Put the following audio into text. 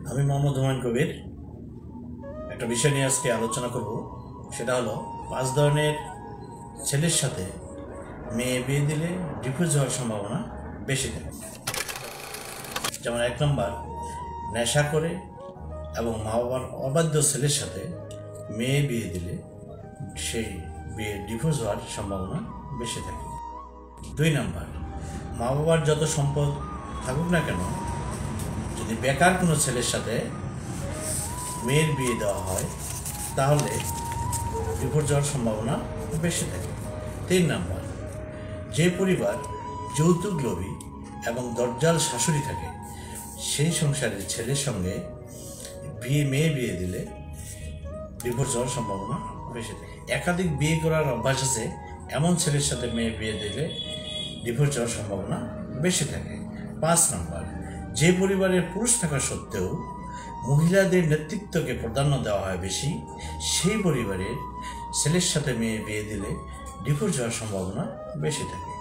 আমি মোহাম্মদ হুমায়ুন কবির একটা বিষয় নিয়ে আজকে আলোচনা করব। সেটা হলো 5 ধরনের ছেলের সাথে মেয়ে বিয়ে দিলে ডিভোর্স হওয়ার সম্ভাবনা বেশি থাকে। যেমন 1 নম্বর, নেশা করে এবং মা বাবার অবাধ্য ছেলের সাথে মেয়ে বিয়ে দিলে সেই বিয়ে ডিভোর্স হওয়ার সম্ভাবনা বেশি থাকে। 2 নম্বর, মা বাবার যত সম্পদ থাকুক না কেন, যদি বেকার কোনো ছেলের সাথে মেয়ের বিয়ে দেওয়া হয় তাহলে ডিভোর্স হওয়ার সম্ভাবনা বেশি থাকে। 3 নম্বর, যে পরিবার যৌতুক লোভী এবং দরজাল শাশুড়ি থাকে সেই সংসারের ছেলের সঙ্গে মেয়ে বিয়ে দিলে ডিভোর্স হওয়ার সম্ভাবনা বেশি থাকে। একাধিক বিয়ে করার অভ্যাস আছে এমন ছেলের সাথে মেয়ে বিয়ে দিলে ডিভোর্স হওয়ার সম্ভাবনা বেশি থাকে। 5 নম্বর, যে পরিবারের পুরুষ থাকা সত্ত্বেও মহিলাদের নেতৃত্বকে প্রাধান্য দেওয়া হয় বেশি, সেই পরিবারের ছেলের সাথে মেয়ে বিয়ে দিলে ডিভোর্স হওয়ার সম্ভাবনা বেশি থাকে।